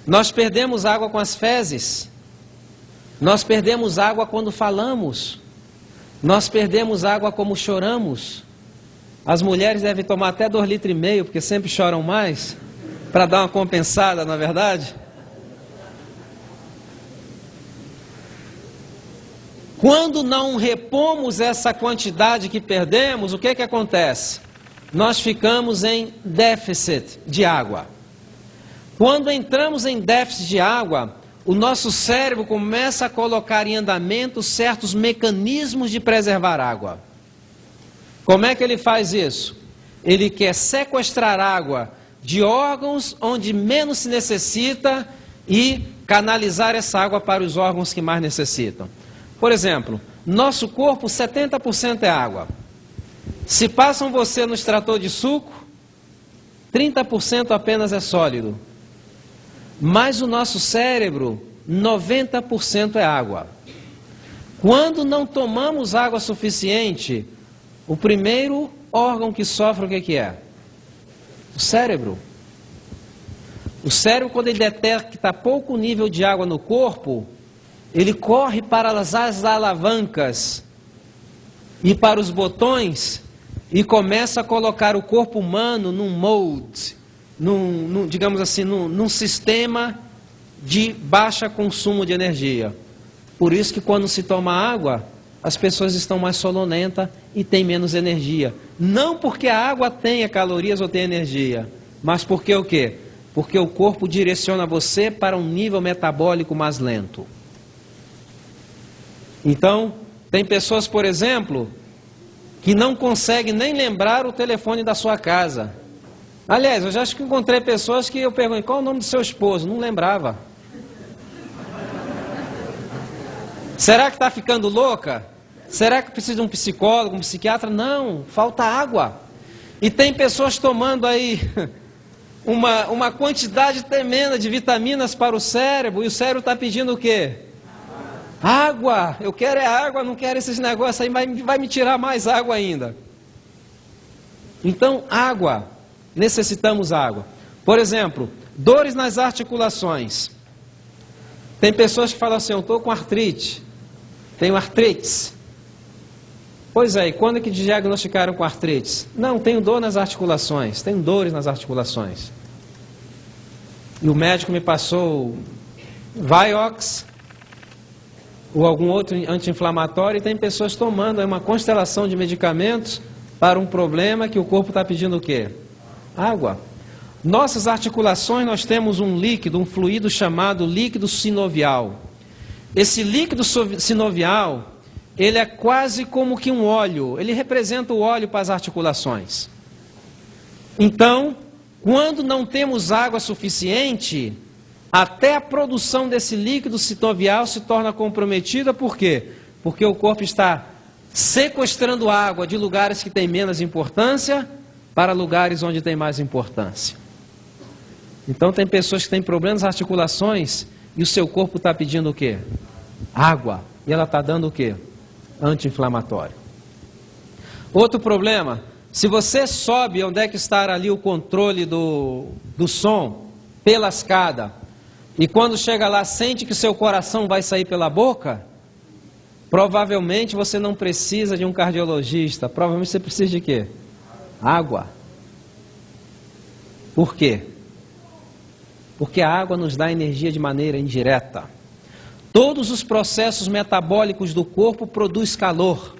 Nós perdemos água com as fezes. Nós perdemos água quando falamos. Nós perdemos água como choramos. As mulheres devem tomar até 2,5 litros, porque sempre choram mais, para dar uma compensada, não é verdade? Quando não repomos essa quantidade que perdemos, o que acontece? Nós ficamos em déficit de água. Quando entramos em déficit de água, o nosso cérebro começa a colocar em andamento certos mecanismos de preservar água. Como é que ele faz isso? Ele quer sequestrar água de órgãos onde menos se necessita e canalizar essa água para os órgãos que mais necessitam. Por exemplo, nosso corpo 70% é água. Se passam você no extrator de suco, 30% apenas é sólido. Mas o nosso cérebro, 90% é água. Quando não tomamos água suficiente, o primeiro órgão que sofre o que é? O cérebro. O cérebro, quando ele detecta pouco nível de água no corpo, ele corre para as alavancas e para os botões e começa a colocar o corpo humano num molde, digamos assim, num sistema de baixa consumo de energia. Por isso que quando se toma água, as pessoas estão mais sonolentas e têm menos energia. Não porque a água tenha calorias ou tenha energia, mas porque o quê? Porque o corpo direciona você para um nível metabólico mais lento. Então, tem pessoas, por exemplo, que não conseguem nem lembrar o telefone da sua casa. Aliás, eu já acho que encontrei pessoas que eu perguntei, qual é o nome do seu esposo? Não lembrava. Será que está ficando louca? Será que precisa de um psicólogo, um psiquiatra? Não, falta água. E tem pessoas tomando aí uma quantidade tremenda de vitaminas para o cérebro, e o cérebro está pedindo o quê? Água. Eu quero é água, não quero esses negócios aí, vai me tirar mais água ainda. Então, água. Necessitamos água. Por exemplo, dores nas articulações. Tem pessoas que falam assim, eu estou com artrite, tenho artrites. Pois é, e quando é que diagnosticaram com artrites? Não, tenho dor nas articulações, tenho dores nas articulações. E o médico me passou Vioxx ou algum outro anti-inflamatório, e tem pessoas tomando uma constelação de medicamentos para um problema que o corpo está pedindo o quê? Água. Nossas articulações, nós temos um líquido, um fluido chamado líquido sinovial. Esse líquido sinovial, ele é quase como que um óleo, ele representa o óleo para as articulações. Então, quando não temos água suficiente, até a produção desse líquido sinovial se torna comprometida. Por quê? Porque o corpo está sequestrando água de lugares que têm menos importância para lugares onde tem mais importância. Então tem pessoas que têm problemas nas articulações e o seu corpo está pedindo o quê? Água. E ela está dando o quê? Anti-inflamatório. Outro problema, se você sobe onde é que está ali o controle do som, pela escada, e quando chega lá sente que seu coração vai sair pela boca, provavelmente você não precisa de um cardiologista, provavelmente você precisa de quê? Água. Por quê? Porque a água nos dá energia de maneira indireta. Todos os processos metabólicos do corpo produzem calor.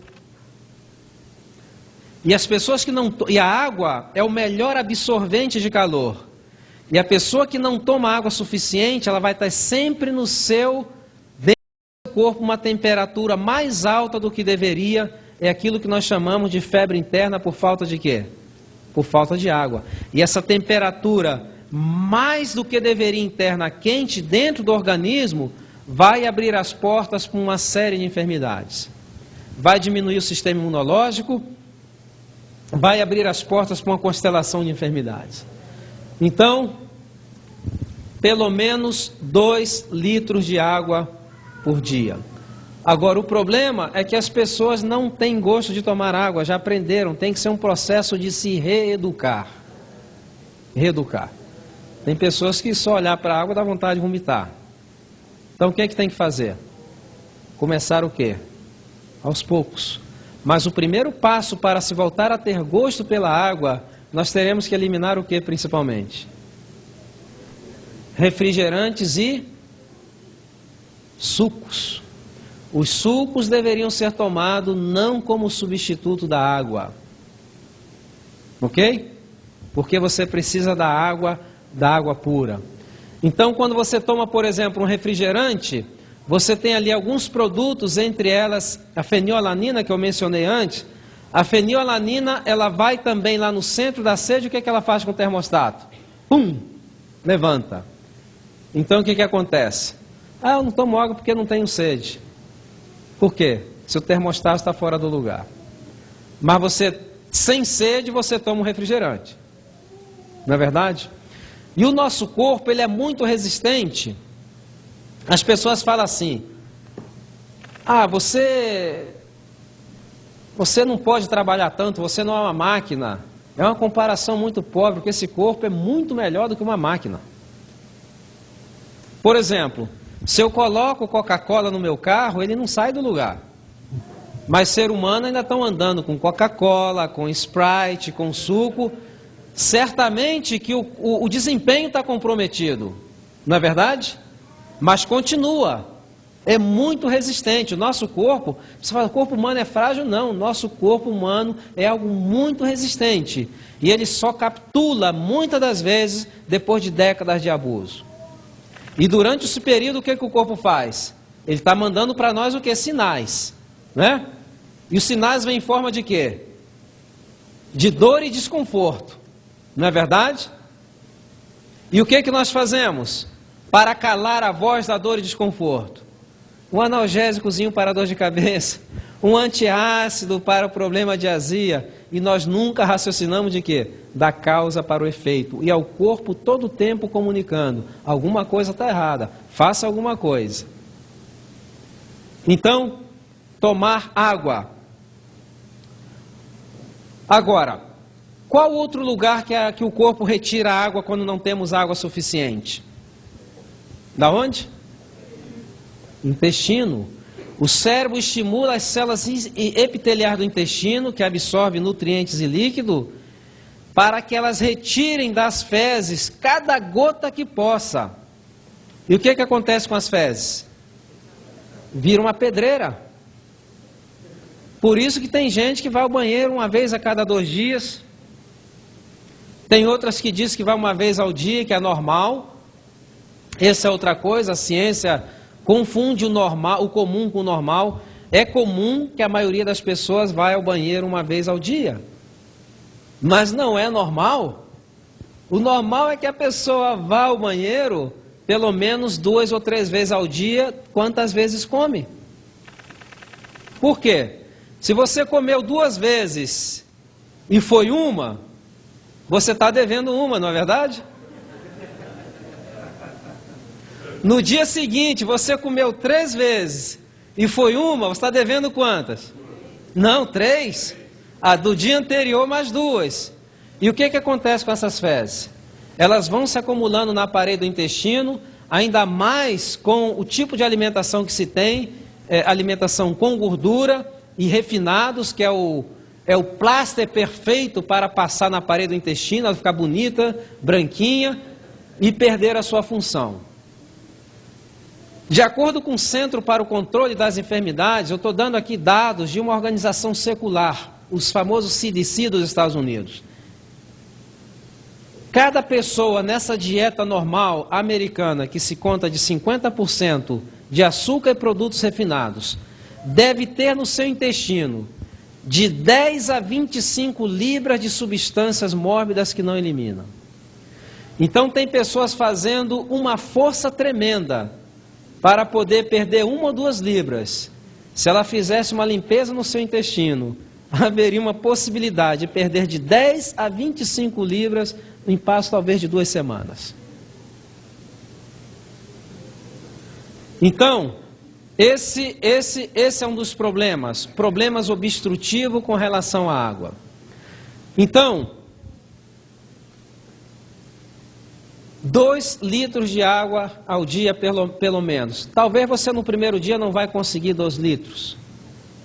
E as pessoas que não... E a água é o melhor absorvente de calor. E a pessoa que não toma água suficiente, ela vai estar sempre no seu corpo uma temperatura mais alta do que deveria. É aquilo que nós chamamos de febre interna por falta de quê? Por falta de água. E essa temperatura mais do que deveria interna quente dentro do organismo vai abrir as portas para uma série de enfermidades. Vai diminuir o sistema imunológico, vai abrir as portas para uma constelação de enfermidades. Então, pelo menos 2 litros de água por dia. Agora, o problema é que as pessoas não têm gosto de tomar água, já aprenderam, tem que ser um processo de se reeducar. Reeducar. Tem pessoas que só olhar para a água dá vontade de vomitar. Então, o que é que tem que fazer? Começar o quê? Aos poucos. Mas o primeiro passo para se voltar a ter gosto pela água, nós teremos que eliminar o que principalmente? Refrigerantes e sucos. Os sucos deveriam ser tomados não como substituto da água. Ok? Porque você precisa da água pura. Então, quando você toma, por exemplo, um refrigerante, você tem ali alguns produtos, entre elas a fenilalanina, que eu mencionei antes. A fenilalanina, ela vai também lá no centro da sede, o que é que ela faz com o termostato? Pum! Levanta. Então, o que acontece? Eu não tomo água porque não tenho sede. Por quê? Seu termostato está fora do lugar. Mas você, sem sede, você toma um refrigerante. Não é verdade? E o nosso corpo, ele é muito resistente. As pessoas falam assim, você não pode trabalhar tanto, você não é uma máquina. É uma comparação muito pobre, porque esse corpo é muito melhor do que uma máquina. Por exemplo, se eu coloco Coca-Cola no meu carro, ele não sai do lugar. Mas ser humano ainda estão andando com Coca-Cola, com Sprite, com suco. Certamente que o desempenho está comprometido, não é verdade? Mas continua, é muito resistente. O nosso corpo, você fala, o corpo humano é frágil? Não, o nosso corpo humano é algo muito resistente. E ele só capitula, muitas das vezes, depois de décadas de abuso. E durante esse período, o que o corpo faz? Ele está mandando para nós o que? Sinais, né? E os sinais vêm em forma de quê? De dor e desconforto. Não é verdade? E o que nós fazemos para calar a voz da dor e desconforto? Um analgésicozinho para a dor de cabeça, um antiácido para o problema de azia, e nós nunca raciocinamos de quê? Da causa para o efeito. E ao corpo todo o tempo comunicando: alguma coisa está errada, faça alguma coisa. Então, tomar água. Agora, qual outro lugar que o corpo retira água quando não temos água suficiente? Da onde? Intestino. O cérebro estimula as células epiteliais do intestino, que absorvem nutrientes e líquido, para que elas retirem das fezes cada gota que possa. E o que acontece com as fezes? Vira uma pedreira. Por isso que tem gente que vai ao banheiro uma vez a cada 2 dias. Tem outras que dizem que vai uma vez ao dia, que é normal. Essa é outra coisa, a ciência confunde o normal, o comum com o normal. É comum que a maioria das pessoas vá ao banheiro uma vez ao dia. Mas não é normal. O normal é que a pessoa vá ao banheiro pelo menos 2 ou 3 vezes ao dia, quantas vezes come. Por quê? Se você comeu 2 vezes e foi uma, você está devendo uma, não é verdade? No dia seguinte, você comeu 3 vezes e foi uma, você está devendo quantas? Não, 3. A do dia anterior mais 2. E o que acontece com essas fezes? Elas vão se acumulando na parede do intestino, ainda mais com o tipo de alimentação que se tem, alimentação com gordura e refinados, que é o pláster perfeito para passar na parede do intestino, ela ficar bonita, branquinha, e perder a sua função. De acordo com o Centro para o Controle das Enfermidades, eu estou dando aqui dados de uma organização secular, os famosos CDC dos Estados Unidos. Cada pessoa nessa dieta normal americana, que se conta de 50% de açúcar e produtos refinados, deve ter no seu intestino de 10 a 25 libras de substâncias mórbidas que não eliminam. Então tem pessoas fazendo uma força tremenda para poder perder 1 ou 2 libras. Se ela fizesse uma limpeza no seu intestino, haveria uma possibilidade de perder de 10 a 25 libras em espaço talvez de 2 semanas. Então, esse é um dos problemas obstrutivos com relação à água. Então, 2 litros de água ao dia pelo menos. Talvez você no primeiro dia não vai conseguir 2 litros.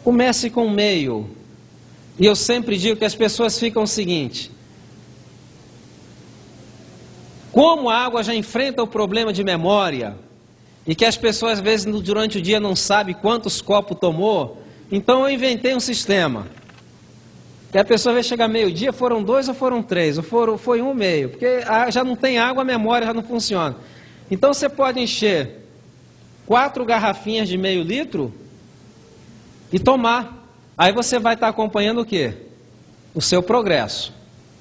Comece com meio. E eu sempre digo que as pessoas ficam o seguinte: como a água já enfrenta o problema de memória, e que as pessoas às vezes durante o dia não sabem quantos copos tomou, então eu inventei um sistema. Que a pessoa vai chegar meio-dia, foram 2 ou foram 3, ou foi 1,5, porque já não tem água, a memória já não funciona. Então você pode encher 4 garrafinhas de meio litro e tomar. Aí você vai estar acompanhando o quê? O seu progresso,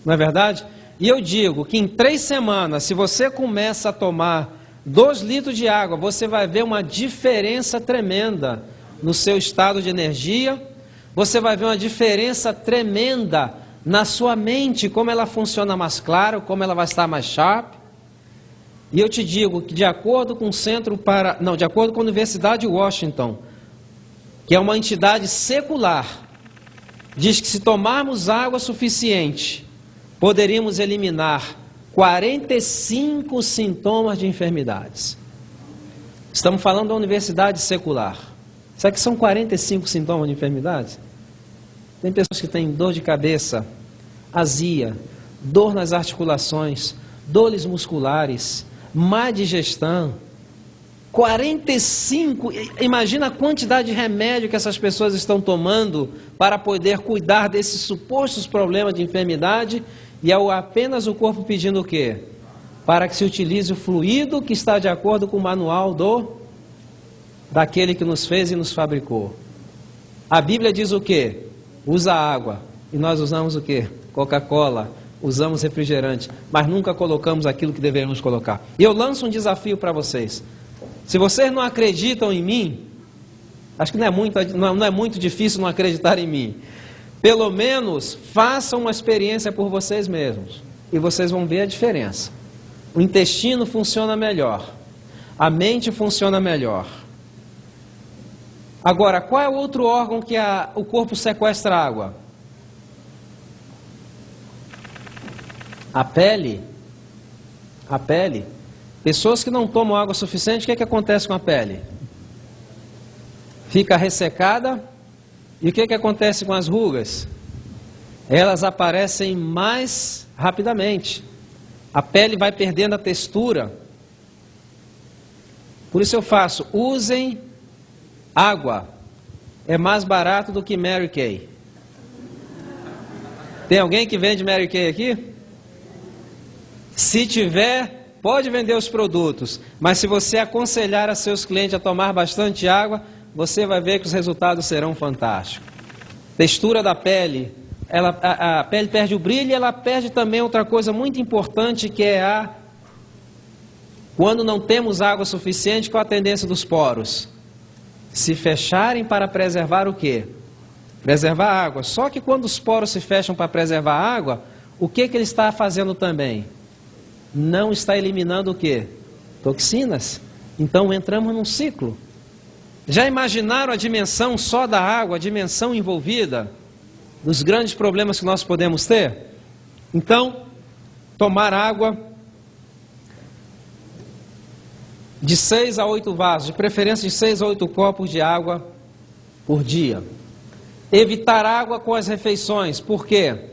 não é verdade? E eu digo que em 3 semanas, se você começa a tomar 2 litros de água, você vai ver uma diferença tremenda no seu estado de energia. Você vai ver uma diferença tremenda na sua mente, como ela funciona mais claro, como ela vai estar mais sharp. E eu te digo que de acordo com de acordo com a Universidade de Washington, que é uma entidade secular, diz que se tomarmos água suficiente, poderíamos eliminar 45 sintomas de enfermidades. Estamos falando da universidade secular. Sabe que são 45 sintomas de enfermidades? Tem pessoas que têm dor de cabeça, azia, dor nas articulações, dores musculares, má digestão. 45, imagina a quantidade de remédio que essas pessoas estão tomando para poder cuidar desses supostos problemas de enfermidade, e é apenas o corpo pedindo o quê? Para que se utilize o fluido que está de acordo com o manual daquele que nos fez e nos fabricou. A Bíblia diz o quê? Usa água. E nós usamos o quê? Coca-Cola, usamos refrigerante, mas nunca colocamos aquilo que deveríamos colocar. E eu lanço um desafio para vocês. Se vocês não acreditam em mim, acho que não é muito difícil não acreditar em mim. Pelo menos façam uma experiência por vocês mesmos e vocês vão ver a diferença. O intestino funciona melhor, a mente funciona melhor. Agora, qual é o outro órgão que o corpo sequestra água? A pele. A pele. Pessoas que não tomam água suficiente, o que acontece com a pele? Fica ressecada. E o que acontece com as rugas? Elas aparecem mais rapidamente. A pele vai perdendo a textura. Por isso eu faço, usem água. É mais barato do que Mary Kay. Tem alguém que vende Mary Kay aqui? Se tiver, pode vender os produtos. Mas se você aconselhar a seus clientes a tomar bastante água, você vai ver que os resultados serão fantásticos. Textura da pele, a pele perde o brilho e ela perde também outra coisa muito importante, que é quando não temos água suficiente, qual a tendência dos poros? Se fecharem para preservar o quê? Preservar a água. Só que quando os poros se fecham para preservar a água, o que ele está fazendo também? Não está eliminando o quê? Toxinas. Então entramos num ciclo. Já imaginaram a dimensão só da água, a dimensão envolvida dos grandes problemas que nós podemos ter? Então, tomar água de 6 a 8 vasos, de preferência de 6 a 8 copos de água por dia. Evitar água com as refeições. Por quê?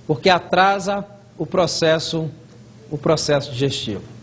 Porque atrasa o processo digestivo.